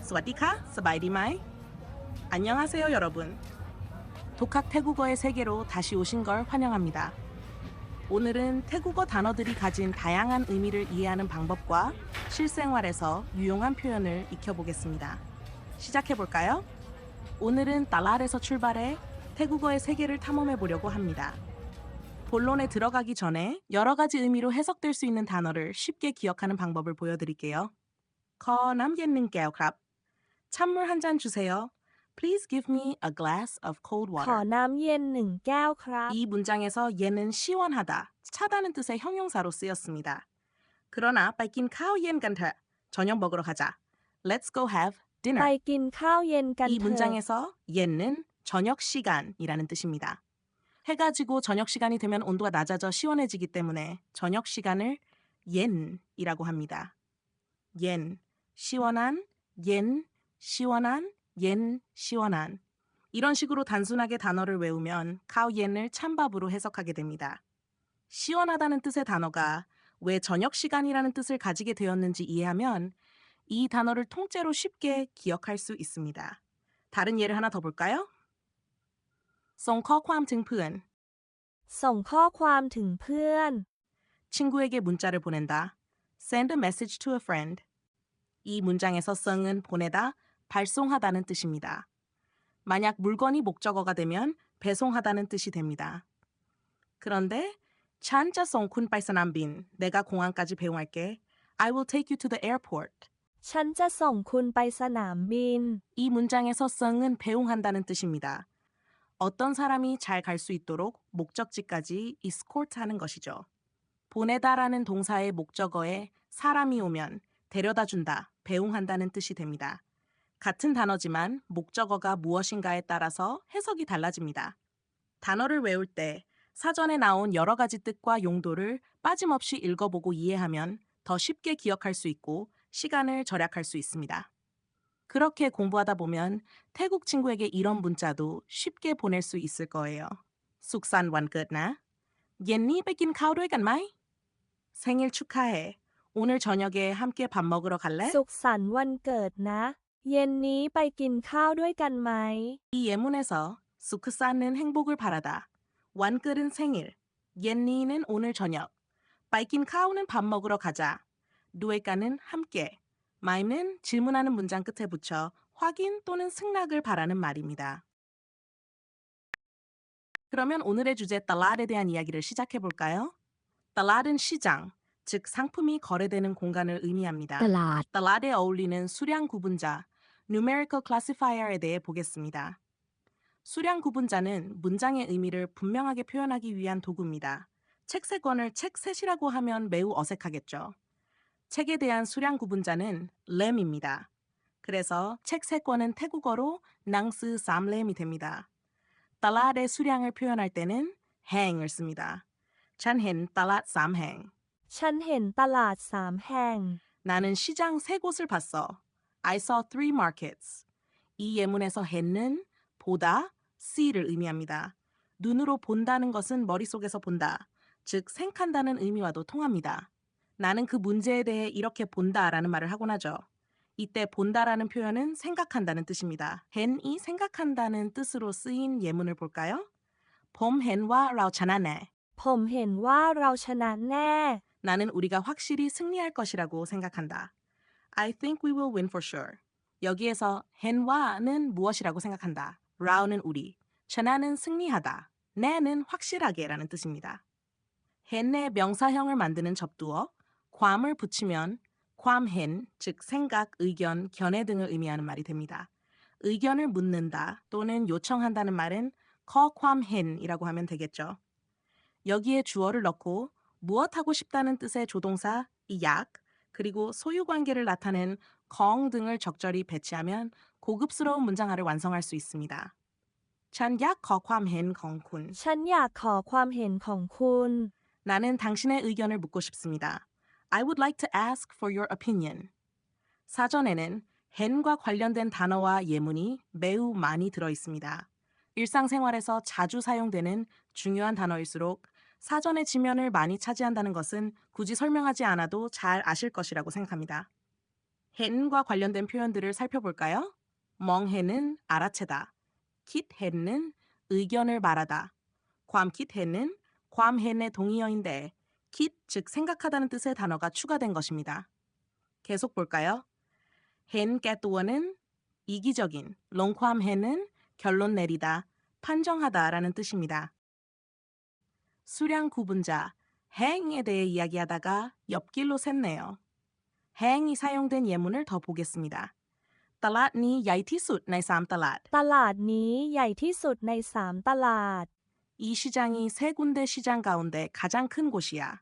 스와디카, 스바이디마이. 안녕하세요, 여러분. 독학 태국어의 세계로 다시 오신 걸 환영합니다. 오늘은 태국어 단어들이 가진 다양한 의미를 이해하는 방법과 실생활에서 유용한 표현을 익혀보겠습니다. 시작해볼까요? 오늘은 달랏에서 출발해 태국어의 세계를 탐험해 보려고 합니다. 본론에 들어가기 전에 여러 가지 의미로 해석될 수 있는 단어를 쉽게 기억하는 방법을 보여드릴게요. 거 남겠는 깨오크랍. 찬물 한 잔 주세요. Please give me a glass of cold ขอ water. น้ำเย็นหนึ่งแก้วครับ 이 문장에서 얘는 시원하다, 차다는 뜻의 형용사로 쓰였습니다. 그러나 빨긴 카오옌 간타, 저녁 먹으러 가자. Let's go have ไป dinner. กินข้าวเย็นกัน 이 เถอะ 문장에서 얘는 저녁 시간이라는 뜻입니다. 해가 지고 저녁 시간이 되면 온도가 낮아져 시원해지기 때문에 저녁 시간을 옌이라고 합니다. 옌, 시원한, 옌, 시원한, 옌, 시원한. 이런 식으로 단순하게 단어를 외우면 카오옌을 찬밥으로 해석하게 됩니다. 시원하다는 뜻의 단어가 왜 저녁 시간이라는 뜻을 가지게 되었는지 이해하면 이 단어를 통째로 쉽게 기억할 수 있습니다. 다른 예를 하나 더 볼까요? ส่งข้อความถึงเพื่อน ส่งข้อความถึงเพื่อน 친구에게 문자를 보낸다. Send a message to a friend. 이 문장에서 성은 보내다, 발송하다는 뜻입니다. 만약 물건이 목적어가 되면 배송하다는 뜻이 됩니다. 그런데 찬자 송쿤 빨사남빈, 내가 공항까지 배웅할게. I will take you to the airport. ฉันจะส่งคุณไปสนามบิน 이 문장에서 성은 배웅한다는 뜻입니다. 어떤 사람이 잘 갈 수 있도록 목적지까지 escort하는 것이죠. 보내다라는 동사의 목적어에 사람이 오면 데려다 준다, 배웅한다는 뜻이 됩니다. 같은 단어지만 목적어가 무엇인가에 따라서 해석이 달라집니다. 단어를 외울 때 사전에 나온 여러 가지 뜻과 용도를 빠짐없이 읽어보고 이해하면 더 쉽게 기억할 수 있고 시간을 절약할 수 있습니다. 그렇게 공부하다 보면 태국 친구에게 이런 문자도 쉽게 보낼 수 있을 거예요. 숙산 완끝나? 옌니 뺏긴 카오도이간마이? 생일 축하해. 오늘 저녁에 함께 밥 먹으러 갈래? สุขสันต์วันเกิดนะ เย็นนี้ไปกินข้าวด้วยกันไหม 이 예문에서 수크산은 행복을 바라다, 완끝은 생일, 옌니는 오늘 저녁, 빨긴 카우는 밥 먹으러 가자, 누에까는 함께, 마임은 질문하는 문장 끝에 붙여 확인 또는 승낙을 바라는 말입니다. 그러면 오늘의 주제 달랏에 대한 이야기를 시작해 볼까요? 달랏은 시장, 즉 상품이 거래되는 공간을 의미합니다. ตลาด 달랏에 어울리는 수량 구분자, numerical classifier에 대해 보겠습니다. 수량 구분자는 문장의 의미를 분명하게 표현하기 위한 도구입니다. 책 3권을 책 셋이라고 하면 매우 어색하겠죠. 책에 대한 수량 구분자는 램입니다. 그래서 책 3권은 태국어로 낭스 삼램이 됩니다. 달랏의 수량을 표현할 때는 행을 씁니다. 찬헨 달랏 삼행. ฉันเห็นตลาด3แห่ง 나는 시장 3곳을 봤어. I saw 3 markets. 이 예문에서 hen는 보다, see를 의미합니다. 눈으로 본다는 것은 머릿속에서 본다, 즉 생각한다는 의미와도 통합니다. 나는 그 문제에 대해 이렇게 본다라는 말을 하곤 하죠. 이때 본다라는 표현은 생각한다는 뜻입니다. hen이 생각한다는 뜻으로 쓰인 예문을 볼까요? 봄 hen와 라오 차나네. ผมเห็นว่าเราชนะแน่ 나는 우리가 확실히 승리할 것이라고 생각한다. I think we will win for sure. 여기에서 hen와는 무엇이라고 생각한다. 라오는 우리, 차나는 승리하다, 네는 확실하게라는 뜻입니다. hen의 명사형을 만드는 접두어 괌을 붙이면 괌hen, 즉 생각, 의견, 견해 등을 의미하는 말이 됩니다. 의견을 묻는다 또는 요청한다는 말은 커괌hen이라고 하면 되겠죠. 여기에 주어를 넣고 무엇 하고 싶다는 뜻의 조동사 약, 그리고 소유 관계를 나타낸 건 등을 적절히 배치하면 고급스러운 문장화를 완성할 수 있습니다. 찬약 거ความhen 건군. ฉันอยากขอความเห็นของคุณ 나는 당신의 의견을 묻고 싶습니다. I would like to ask for your opinion. 사전에는 hen과 관련된 단어와 예문이 매우 많이 들어 있습니다. 일상생활에서 자주 사용되는 중요한 단어일수록 사전의 지면을 많이 차지한다는 것은 굳이 설명하지 않아도 잘 아실 것이라고 생각합니다. hen과 관련된 표현들을 살펴볼까요? 멍해는 알아채다. kithen은 의견을 말하다. 괌kithen은 괌hen의 동의어인데 kit 즉 생각하다는 뜻의 단어가 추가된 것입니다. 계속 볼까요? hen 깨뚜어는 이기적인, 롱괌hen은 결론 내리다, 판정하다라는 뜻입니다. 수량 구분자 행에 대해 이야기하다가 옆길로 샜네요. 행이 사용된 예문을 더 보겠습니다.ตลาดนี้ใหญ่ที่สุดใน3 ตลาด. ตลาดนี้ใหญ่ที่สุดใน3 ตลาด 이 시장이 3군데 시장 가운데 가장 큰 곳이야.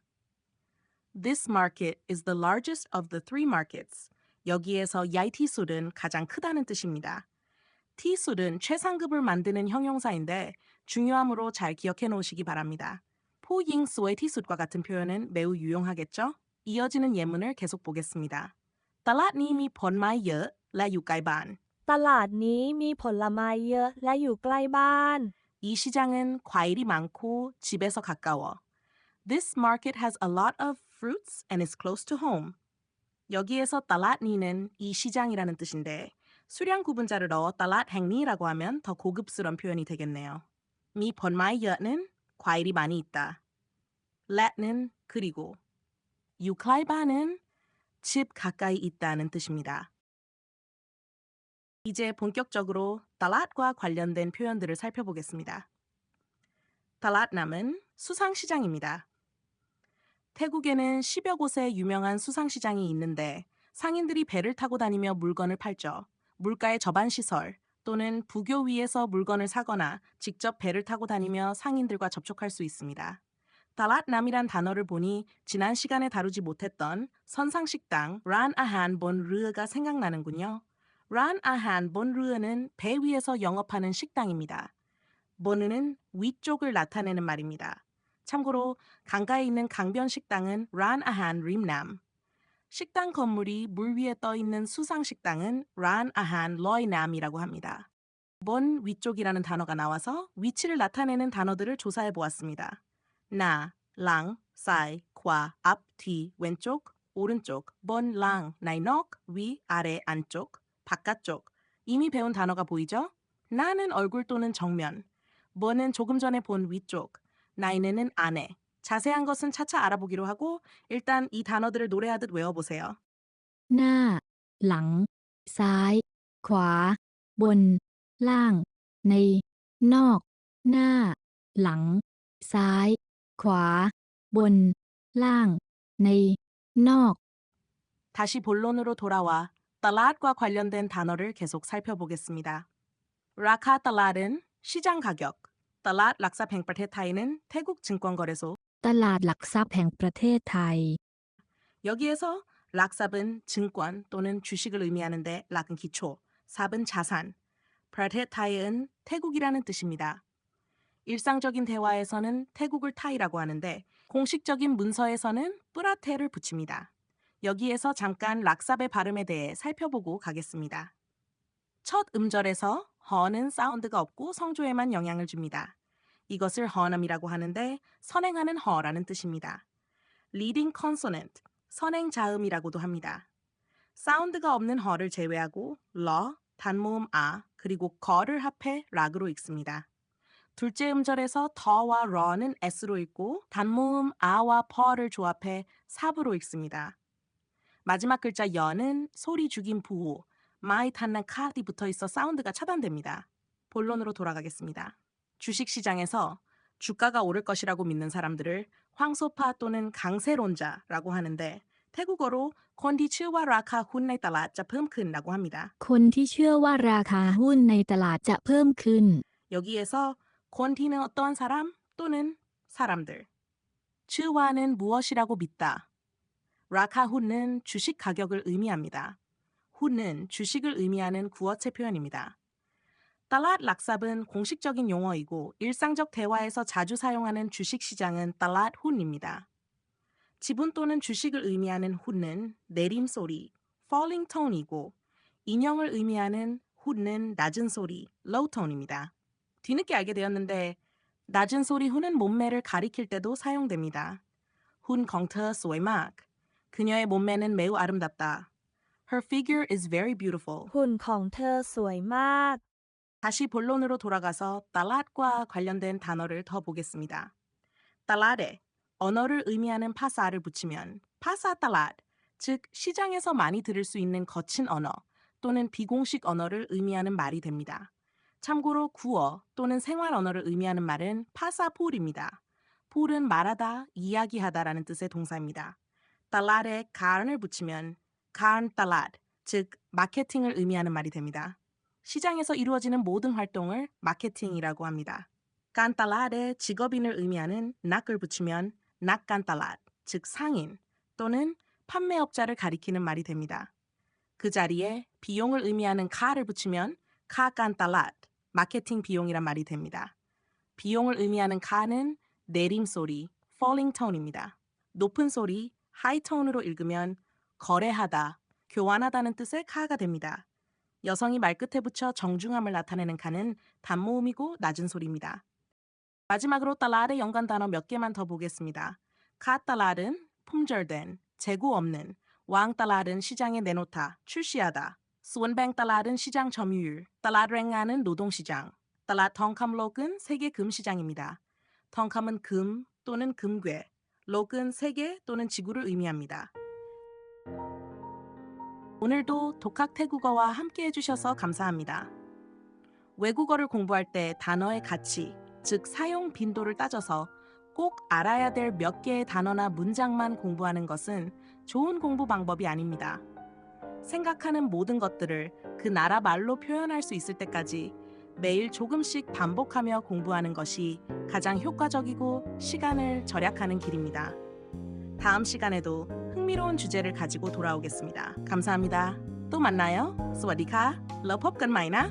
This market is the largest of the 3 markets. 여기에서 야이티술은 가장 크다는 뜻입니다. 티술은 최상급을 만드는 형용사인데 중요함으로 잘 기억해 놓으시기 바랍니다. 포잉스의 티술과 같은 표현은 매우 유용하겠죠? 이어지는 예문을 계속 보겠습니다. ตลาดนี้มี ผลไม้ เยอะ และอยู่ใกล้บ้าน. ตลาดนี้มีผลไม้เยอะและอยู่ใกล้บ้าน 이 시장은 과일이 많고 집에서 가까워. This market has a lot of fruits and is close to home. 여기에서 달랏니는 이 시장이라는 뜻인데 수량 구분자를 넣어 달랏행니라고 하면 더 고급스러운 표현이 되겠네요. 미 번마이여는 과일이 많이 있다. let는 그리고 유클라이바는 집 가까이 있다는 뜻입니다. 이제 본격적으로 달랏과 관련된 표현들을 살펴보겠습니다. 달랏남은 수상시장입니다. 태국에는 10여 곳의 유명한 수상시장이 있는데 상인들이 배를 타고 다니며 물건을 팔죠. 물가의 접안시설 또는 부교 위에서 물건을 사거나 직접 배를 타고 다니며 상인들과 접촉할 수 있습니다. 달랏남이란 단어를 보니 지난 시간에 다루지 못했던 선상식당 란 아한 본 르가 생각나는군요. 란 아한 본 르는 배 위에서 영업하는 식당입니다. 본은 위쪽을 나타내는 말입니다. 참고로 강가에 있는 강변 식당은 란 아한 림남, 식당 건물이 물 위에 떠 있는 수상 식당은 란 아한 러이남이라고 합니다. 본 위쪽이라는 단어가 나와서 위치를 나타내는 단어들을 조사해 보았습니다. 나, 랑, 사이, 과, 앞, 뒤, 왼쪽, 오른쪽, 본, 랑, 나이넉, 위, 아래, 안쪽, 바깥쪽. 이미 배운 단어가 보이죠? 나는 얼굴 또는 정면, 본은 조금 전에 본 위쪽, 나이네는 안에. 자세한 것은 차차 알아보기로 하고 일단 이 단어들을 노래하듯 외워보세요. หน้า หลัง ซ้าย ขวา บน ล่าง ใน นอก หน้า หลัง ซ้าย ขวา บน ล่าง ใน นอก 다시 본론으로 돌아와 달랏과 관련된 단어를 계속 살펴보겠습니다. 라카 달랏은 시장 가격, 달랏 락사 뱅프테타이는 태국 증권거래소. ตลาดหลักทรัพย์แห่งประเทศไทย 여기에서 락삽은 증권 또는 주식을 의미하는데 락은 기초, 삽은 자산, 프라테타이은 태국이라는 뜻입니다. 일상적인 대화에서는 태국을 타이라고 하는데 공식적인 문서에서는 뿌라테를 붙입니다. 여기에서 잠깐 락삽의 발음에 대해 살펴보고 가겠습니다. 첫 음절에서 허는 사운드가 없고 성조에만 영향을 줍니다. 이것을 허남이라고 하는데 선행하는 허라는 뜻입니다. leading consonant, 선행 자음이라고도 합니다. 사운드가 없는 허를 제외하고 러, 단모음 아, 그리고 거를 합해 락으로 읽습니다. 둘째 음절에서 더와 러는 s로 읽고 단모음 아와 퍼를 조합해 삽으로 읽습니다. 마지막 글자 여는 소리 죽인 부호, 마이 탄난 카디 붙어 있어 사운드가 차단됩니다. 본론으로 돌아가겠습니다. 주식시장에서 주가가 오를 것이라고 믿는 사람들을 황소파 또는 강세론자라고 하는데 태국어로 콘디츠와 라카 훈네 달라 자품큰라고 합니다. คนที่เชื่อว่าราคาหุ้นในตลาดจะเพิ่มขึ้น 여기에서 콘티는 어떠한 사람 또는 사람들, 츠와는 무엇이라고 믿다, 라카훈은 주식 가격을 의미합니다. 훈은 주식을 의미하는 구어체 표현입니다. 달랏 락삽은 공식적인 용어이고 일상적 대화에서 자주 사용하는 주식시장은 달랏 훈입니다. 지분 또는 주식을 의미하는 훈은 내림소리, falling tone이고 인형을 의미하는 훈은 낮은 소리, low tone입니다. 뒤늦게 알게 되었는데 낮은 소리 훈은 몸매를 가리킬 때도 사용됩니다. 훈 긍터 소이막, 그녀의 몸매는 매우 아름답다. Her figure is very beautiful. หุ่นของเธอสวยมาก 다시 본론으로 돌아가서 달랏과 관련된 단어를 더 보겠습니다. 달랏에 언어를 의미하는 파사를 붙이면 파사 달랏, 즉 시장에서 많이 들을 수 있는 거친 언어 또는 비공식 언어를 의미하는 말이 됩니다. 참고로 구어 또는 생활 언어를 의미하는 말은 파사폴입니다. 폴은 말하다, 이야기하다라는 뜻의 동사입니다. 달랏에 가은을 붙이면 가은 달랏, 즉 마케팅을 의미하는 말이 됩니다. 시장에서 이루어지는 모든 활동을 마케팅이라고 합니다. 깐달랏에 직업인을 의미하는 낙을 붙이면 낙깐달랏, 즉 상인 또는 판매업자를 가리키는 말이 됩니다. 그 자리에 비용을 의미하는 카를 붙이면 카깐달랏, 마케팅 비용이란 말이 됩니다. 비용을 의미하는 카는 내림 소리, falling tone입니다. 높은 소리, high tone으로 읽으면 거래하다, 교환하다는 뜻의 카가 됩니다. 여성이 말끝에 붙여 정중함을 나타내는 카는 단모음이고 낮은 소리입니다. 마지막으로 달랏의 연관 단어 몇 개만 더 보겠습니다. 카달랏은 품절된, 재고 없는, 왕달랏은 시장에 내놓다, 출시하다, 수원뱅 달랏은 시장 점유율, 달랏랭아는 노동시장, 달랏 덩캄록은 세계 금시장입니다. 덩캄은 금 또는 금괴, 록은 세계 또는 지구를 의미합니다. 오늘도 독학 태국어와 함께 해주셔서 감사합니다. 외국어를 공부할 때 단어의 가치, 즉 사용 빈도를 따져서 꼭 알아야 될 몇 개의 단어나 문장만 공부하는 것은 좋은 공부 방법이 아닙니다. 생각하는 모든 것들을 그 나라 말로 표현할 수 있을 때까지 매일 조금씩 반복하며 공부하는 것이 가장 효과적이고 시간을 절약하는 길입니다. 다음 시간에도 흥미로운 주제를 가지고 돌아오겠습니다. 감사합니다. 또 만나요. สวัสดีค่ะแล้วพบกันใหม่นะ